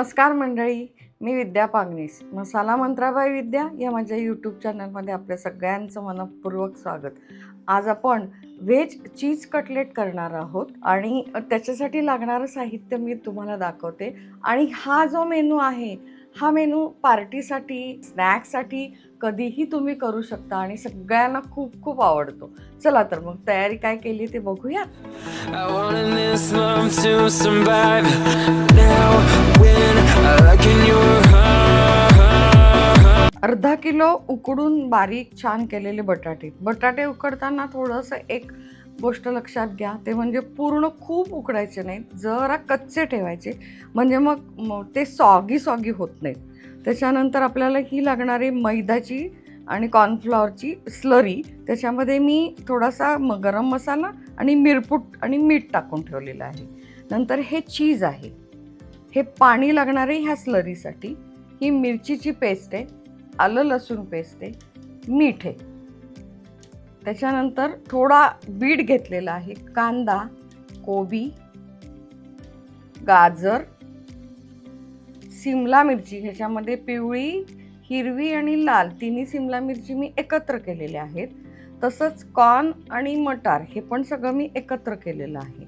नमस्कार मंडळी, मी विद्या पागनीस. मसाला मंत्राबाई विद्या या माझ्या यूट्यूब चॅनलमध्ये आपल्या सगळ्यांचं मनपूर्वक स्वागत. आज आपण व्हेज चीज कटलेट करणार आहोत आणि त्याच्यासाठी लागणारं साहित्य मी तुम्हाला दाखवते. आणि हा जो मेनू आहे, हा मेनू पार्टीसाठी, स्नॅक्ससाठी कधीही तुम्ही करू शकता आणि सगळ्यांना खूप खूप आवडतो. चला तर मग तयारी काय केली ते बघूया. अर्धा किलो उकडून बारीक छान केलेले बटाटे उकडताना थोडंसं एक गोष्ट लक्षात घ्या, ते म्हणजे पूर्ण खूप उकडायचे नाहीत, जरा कच्चे ठेवायचे, म्हणजे मग ते सॉगी होत नाहीत. त्याच्यानंतर आपल्याला ही लागणारी मैदाची आणि कॉर्नफ्लॉवरची स्लरी, त्याच्यामध्ये मी थोडासा गरम मसाला आणि मिरपूड आणि मीठ टाकून ठेवलेलं आहे. नंतर हे चीज आहे, हे पाणी लागणार आहे ह्या स्लरीसाठी. ही मिरचीची पेस्ट आहे, आलं लसूण पेस्ट आहे, मीठ आहे. त्याच्यानंतर थोडा बीट घेतलेला आहे, कांदा, कोबी, गाजर, सिमला मिरची, ह्याच्यामध्ये पिवळी, हिरवी आणि लाल तिन्ही सिमला मिरची मी एकत्र केलेले आहेत. तसंच कॉर्न आणि मटार हे पण सगळं मी एकत्र केलेलं आहे.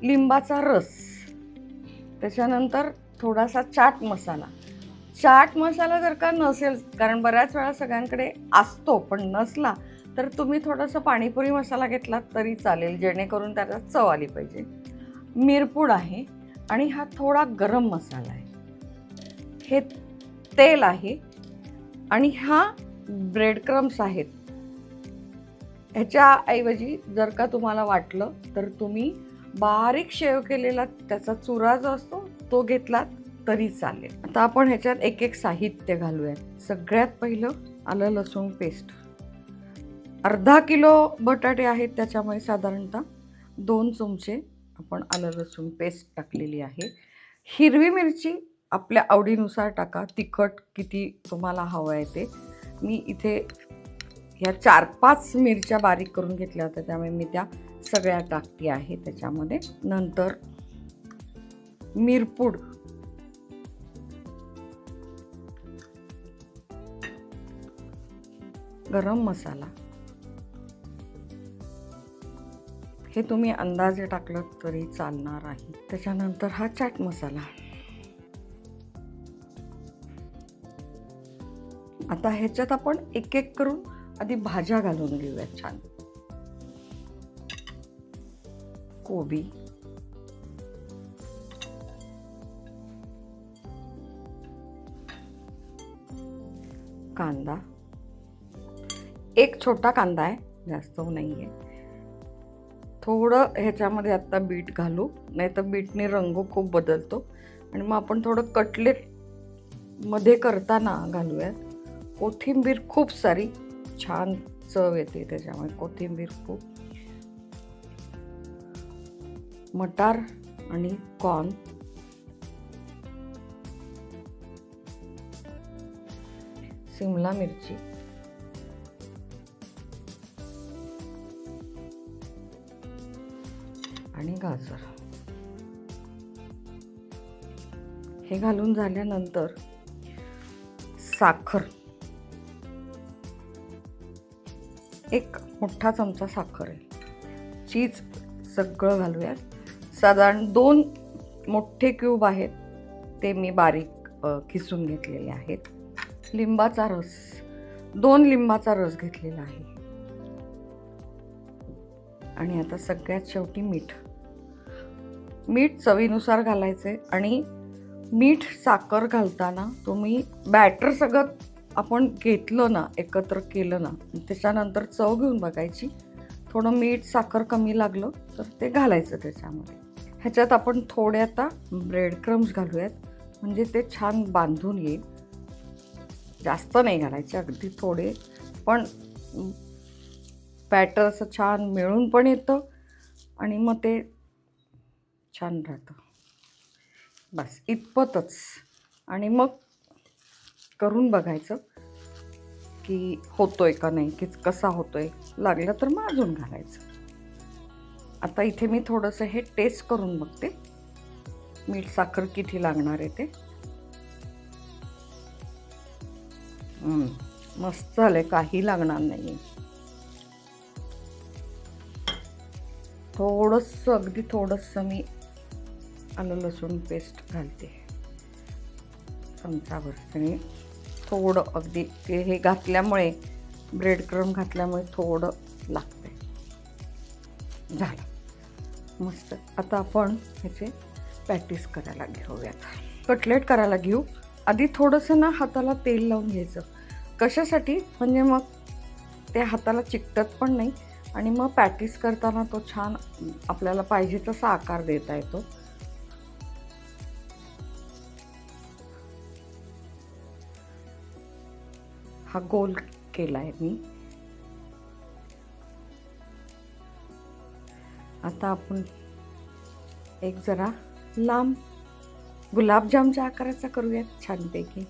लिंबाचा रस, त्याच्यानंतर थोडासा चाट मसाला जर का नसेल, कारण बऱ्याच वेळा सगळ्यांकडे असतो पण नसला तर तुम्ही थोडासा पाणीपुरी मसाला घेतलात तरी चालेल, जेणेकरून त्याला चव आली पाहिजे. मिरपूड आहे आणि हा थोडा गरम मसाला आहे. हे तेल आहे आणि हा ब्रेड क्रम्स आहेत. ह्याच्याऐवजी जर का तुम्हाला वाटलं तर तुम्ही बारीक शेव केलेला त्याचा चुरा जो असतो तो घेतलात तरी चालेल. आता आपण ह्याच्यात एक एक साहित्य घालूयात. सगळ्यात पहिलं आलं लसूण पेस्ट. अर्धा किलो बटाटे आहेत, त्याच्यामुळे साधारणतः 2 चमचे आपण आलं लसूण पेस्ट टाकलेली आहे. हिरवी मिरची आपल्या आवडीनुसार टाका, तिखट किती तुम्हाला हवं आहे ते. मी इथे ह्या 4-5 मिरच्या बारीक करून घेतल्या होत्या, त्यामुळे मी त्या सगळ्या टाकते आहे त्याच्यामध्ये. नंतर मिरपूड, गरम मसाला, हे तुम्ही अंदाजे टाकलं तरी चालणार आहे. त्याच्यानंतर हा चाट मसाला. आता ह्याच्यात आपण एक एक करून आधी भाज्या घालून घेऊयात. छान कोबी, कांदा, एक छोटा कांदा आहे, जास्त नाही आहे. थोडं ह्याच्यामध्ये आत्ता बीट घालू, नाही तर बीटने रंग खूप बदलतो. आणि मग आपण थोडं कटलेटमध्ये करताना घालूयात. कोथिंबीर खूप सारी, छान चव येते त्याच्यामुळे कोथिंबीर खूप. मटार आणि कॉर्न, सिमला मिरची, आणि गाजर. हे घालून झाल्यानंतर साखर, एक मोठा चमचा साखर आहे. चीज सगळं घालूयात. साधारण 2 मोठे क्यूब आहेत, ते मी बारीक किसून घेतलेले आहेत. लिंबाचा रस, 2 लिंबाचा रस घेतलेला आहे. आणि आता सगळ्यात शेवटी मीठ चवीनुसार घालायचे. आणि मीठ साखर घालताना तुम्ही बॅटर सगळं आपण घेतलं ना, एकत्र केलं ना, त्याच्यानंतर चव घेऊन बघायची. थोडं मीठ साखर कमी लागलं तर ते घालायचं त्याच्यामध्ये. ह्याच्यात आपण थोडे आता ब्रेड क्रम्स घालूयात, म्हणजे ते छान बांधून येईल. जास्त नाही घालायचे, अगदी थोडे, पण बॅटर असं छान मिळून पण येतं आणि मग ते छान राहतं. बस इतपतच. आणि मग करून बघायचं की होतोय का नाही, की कसा होतोय. लागलं तर मग अजून घालायचं. आता इथे मी थोडंसं हे टेस्ट करून बघते, मीठ साखर किती लागणार आहे ते. मस्त झालंय, काही लागणार नाही. थोडंसं, अगदी थोडंसं मी आलं लसूण पेस्ट घालते, चमचाभर. आणि थोडं अगदी ते हे घातल्यामुळे, ब्रेड क्रम्ब घातल्यामुळे थोडं लागतंय. झालं मस्त. आता आपण ह्याचे पॅटीस करायला घेऊयात. कटलेट करायला घेऊ. आधी थोडंसं ना हाताला तेल लावून घ्यायचं. कशासाठी? म्हणजे मग ते हाताला चिकटत पण नाही आणि मग पॅटीस करताना तो छान आपल्याला पाहिजे तसा आकार देता येतो. हा गोल केलाय मी. आता आपण एक जरा लांब गुलाबजामच्या आकाराचा करूयात छानपैकी.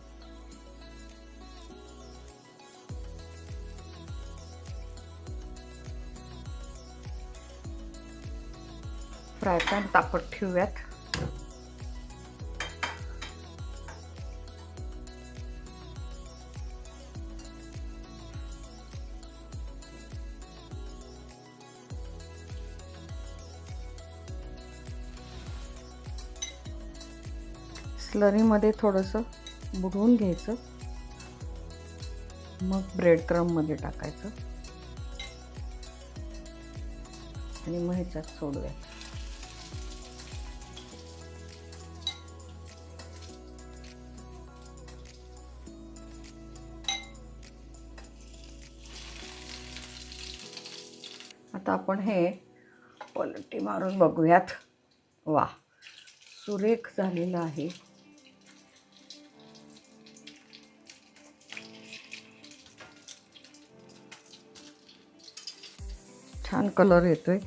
फ्राय पॅन तापत ठेवूयात. स्लरीमध्ये थोडंसं बुडवून घ्यायचं, मग ब्रेड क्रम्बमध्ये टाकायचं आणि मग ह्याच्यात सोडूया. आता आपण हे पलटी मारून बघूयात. वा, सुरेख झालेलं आहे. छान कलर येतोय.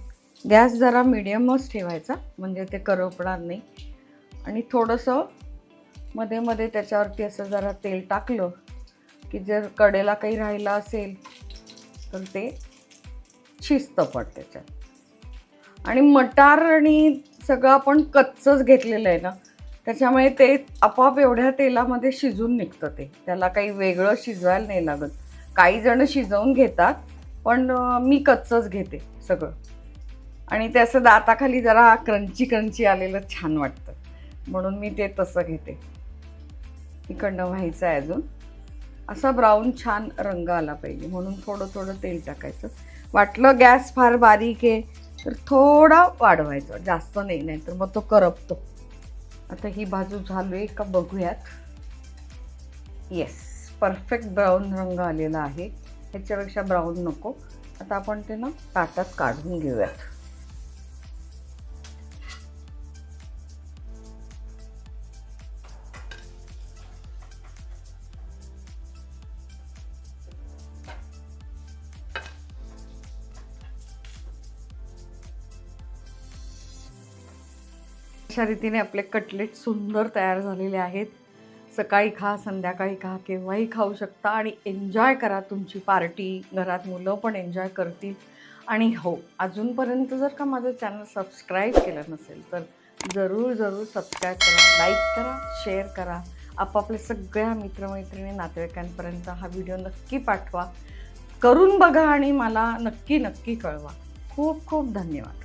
गॅस जरा मीडियमच ठेवायचा, म्हणजे ते करपणार नाही. आणि थोडंसं मध्ये मध्ये त्याच्यावरती असं जरा तेल टाकलं की जर कडेला काही राहिलं असेल तर ते शिजतं पण त्याच्यात. आणि मटार आणि सगळं आपण कच्चंच घेतलेलं आहे ना, त्याच्यामुळे ते आपोआप एवढ्या तेलामध्ये शिजून निघतं. ते त्याला काही वेगळं शिजवायला नाही लागत. काही जण शिजवून घेतात, पण मी कच्चंच घेते सगळं. आणि ते असं दाताखाली जरा क्रंची क्रंची आलेलं छान वाटतं, म्हणून मी ते तसं घेते. इकडनं व्हायचं आहे अजून. असा ब्राऊन छान रंग आला पाहिजे, म्हणून थोडं थोडं तेल टाकायचं. वाटलं गॅस फार बारीक आहे तर थोडा वाढवायचं, जास्त नाही, नाहीतर मग तो करपतो. आता ही बाजू झाली का बघूयात. येस, परफेक्ट ब्राऊन रंग आलेला आहे. ह्याच्यापेक्षा ब्राऊन नको. आता आपण ते ना ताटात काढून घेऊयात. अशा रीतीने आपले कटलेट सुंदर तयार झालेले आहेत. सकाळी खा, संध्याकाळी खा, केव्हाही खाऊ शकता आणि एन्जॉय करा तुमची पार्टी. घरात मुलं पण एन्जॉय करतील. आणि हो, अजूनपर्यंत जर का माझं चॅनल सबस्क्राईब केलं नसेल तर जरूर सबस्क्राईब करा, लाईक करा, शेअर करा. आपापल्या सगळ्या मित्रमैत्रिणी, नातेवाईकांपर्यंत हा व्हिडिओ नक्की पाठवा. करून बघा आणि मला नक्की कळवा. खूप खूप धन्यवाद.